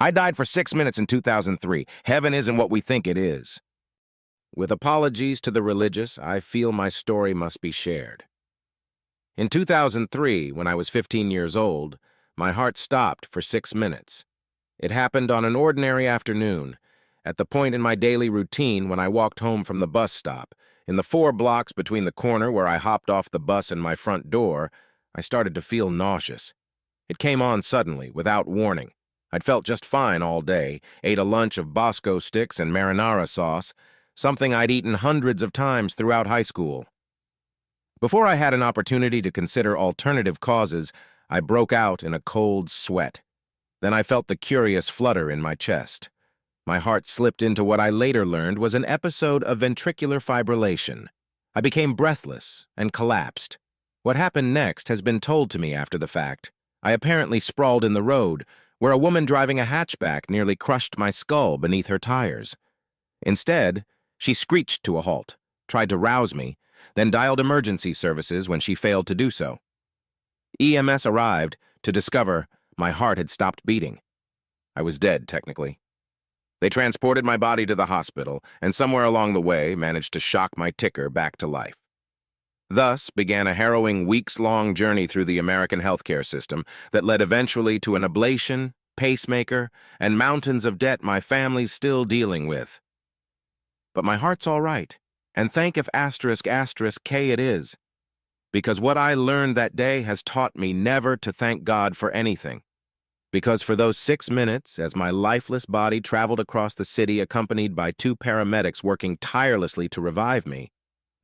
I died for 6 minutes in 2003. Heaven isn't what we think it is. With apologies to the religious, I feel my story must be shared. In 2003, when I was 15 years old, my heart stopped for 6 minutes. It happened on an ordinary afternoon, at the point in my daily routine when I walked home from the bus stop. In the 4 blocks between the corner where I hopped off the bus and my front door, I started to feel nauseous. It came on suddenly, without warning. I'd felt just fine all day, ate a lunch of Bosco sticks and marinara sauce, something I'd eaten hundreds of times throughout high school. Before I had an opportunity to consider alternative causes, I broke out in a cold sweat. Then I felt the curious flutter in my chest. My heart slipped into what I later learned was an episode of ventricular fibrillation. I became breathless and collapsed. What happened next has been told to me after the fact. I apparently sprawled in the road, where a woman driving a hatchback nearly crushed my skull beneath her tires. Instead, she screeched to a halt, tried to rouse me, then dialed emergency services when she failed to do so. EMS arrived to discover my heart had stopped beating. I was dead, technically. They transported my body to the hospital, and somewhere along the way managed to shock my ticker back to life. Thus began a harrowing weeks-long journey through the American healthcare system that led eventually to an ablation, pacemaker, and mountains of debt my family's still dealing with. But my heart's all right, and thank if **K it is, because what I learned that day has taught me never to thank God for anything. Because for those 6 minutes, as my lifeless body traveled across the city accompanied by 2 paramedics working tirelessly to revive me,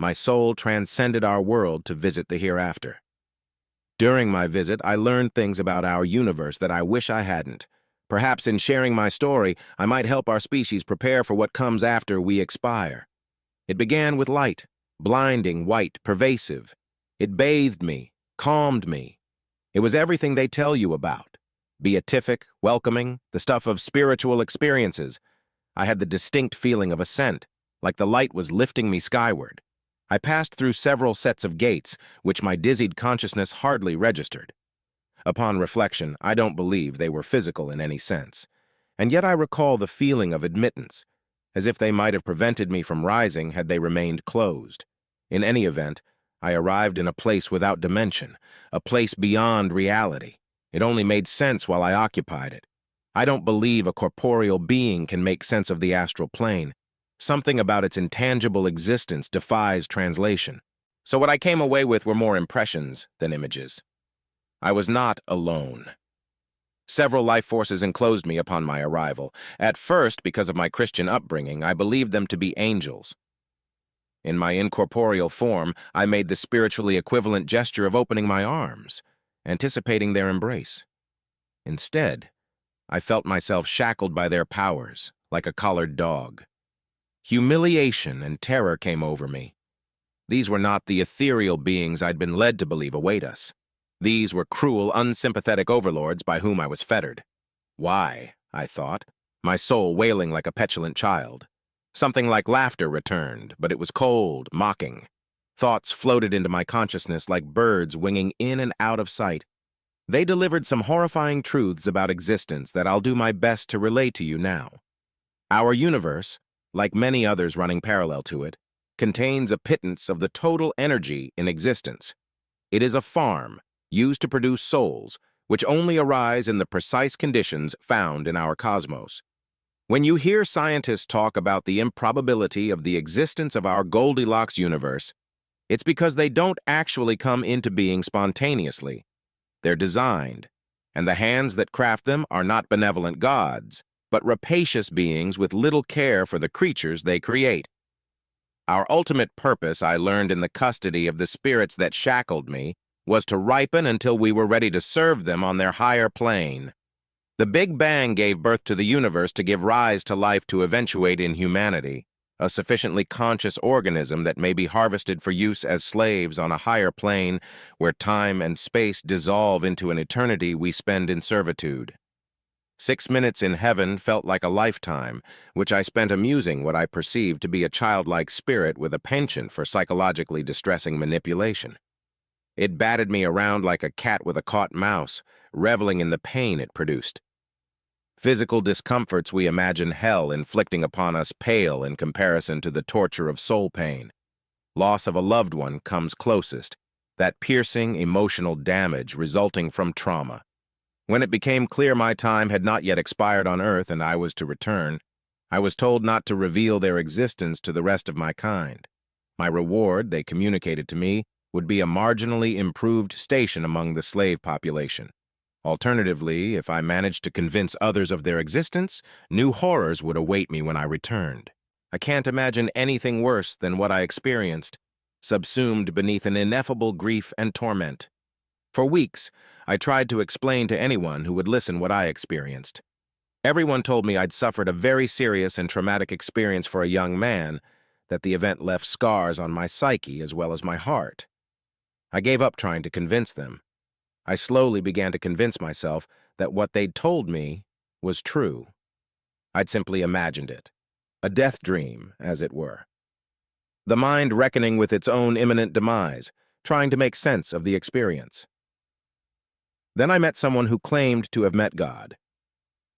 my soul transcended our world to visit the hereafter. During my visit, I learned things about our universe that I wish I hadn't. Perhaps in sharing my story, I might help our species prepare for what comes after we expire. It began with light, blinding, white, pervasive. It bathed me, calmed me. It was everything they tell you about. Beatific, welcoming, the stuff of spiritual experiences. I had the distinct feeling of ascent, like the light was lifting me skyward. I passed through several sets of gates, which my dizzied consciousness hardly registered. Upon reflection, I don't believe they were physical in any sense, and yet I recall the feeling of admittance, as if they might have prevented me from rising had they remained closed. In any event, I arrived in a place without dimension, a place beyond reality. It only made sense while I occupied it. I don't believe a corporeal being can make sense of the astral plane. Something about its intangible existence defies translation. So what I came away with were more impressions than images. I was not alone. Several life forces enclosed me upon my arrival. At first, because of my Christian upbringing, I believed them to be angels. In my incorporeal form, I made the spiritually equivalent gesture of opening my arms, anticipating their embrace. Instead, I felt myself shackled by their powers, like a collared dog. Humiliation and terror came over me. These were not the ethereal beings I'd been led to believe await us. These were cruel, unsympathetic overlords by whom I was fettered. Why, I thought, my soul wailing like a petulant child. Something like laughter returned, but it was cold, mocking. Thoughts floated into my consciousness like birds winging in and out of sight. They delivered some horrifying truths about existence that I'll do my best to relay to you now. Our universe, like many others running parallel to it, contains a pittance of the total energy in existence. It is a farm used to produce souls, which only arise in the precise conditions found in our cosmos. When you hear scientists talk about the improbability of the existence of our Goldilocks universe, it's because they don't actually come into being spontaneously. They're designed, and the hands that craft them are not benevolent gods, but rapacious beings with little care for the creatures they create. Our ultimate purpose, I learned in the custody of the spirits that shackled me, was to ripen until we were ready to serve them on their higher plane. The Big Bang gave birth to the universe to give rise to life to eventuate in humanity, a sufficiently conscious organism that may be harvested for use as slaves on a higher plane where time and space dissolve into an eternity we spend in servitude. 6 minutes in heaven felt like a lifetime, which I spent amusing what I perceived to be a childlike spirit with a penchant for psychologically distressing manipulation. It batted me around like a cat with a caught mouse, reveling in the pain it produced. Physical discomforts we imagine hell inflicting upon us pale in comparison to the torture of soul pain. Loss of a loved one comes closest, that piercing emotional damage resulting from trauma. When it became clear my time had not yet expired on Earth and I was to return, I was told not to reveal their existence to the rest of my kind. My reward, they communicated to me, would be a marginally improved station among the slave population. Alternatively, if I managed to convince others of their existence, new horrors would await me when I returned. I can't imagine anything worse than what I experienced, subsumed beneath an ineffable grief and torment. For weeks, I tried to explain to anyone who would listen what I experienced. Everyone told me I'd suffered a very serious and traumatic experience for a young man, that the event left scars on my psyche as well as my heart. I gave up trying to convince them. I slowly began to convince myself that what they'd told me was true. I'd simply imagined it. A death dream, as it were. The mind reckoning with its own imminent demise, trying to make sense of the experience. Then I met someone who claimed to have met God.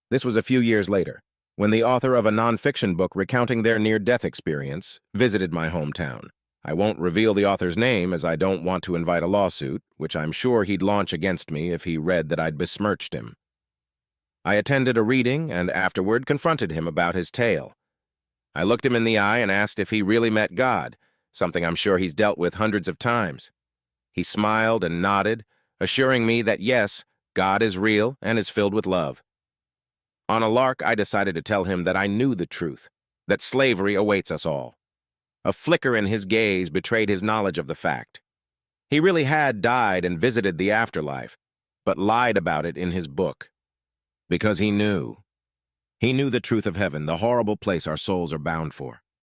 This was a few years later, when the author of a nonfiction book recounting their near-death experience visited my hometown. I won't reveal the author's name as I don't want to invite a lawsuit, which I'm sure he'd launch against me if he read that I'd besmirched him. I attended a reading and afterward confronted him about his tale. I looked him in the eye and asked if he really met God, something I'm sure he's dealt with hundreds of times. He smiled and nodded, assuring me that yes, God is real and is filled with love. On a lark, I decided to tell him that I knew the truth, that slavery awaits us all. A flicker in his gaze betrayed his knowledge of the fact. He really had died and visited the afterlife, but lied about it in his book. Because he knew. He knew the truth of heaven, the horrible place our souls are bound for.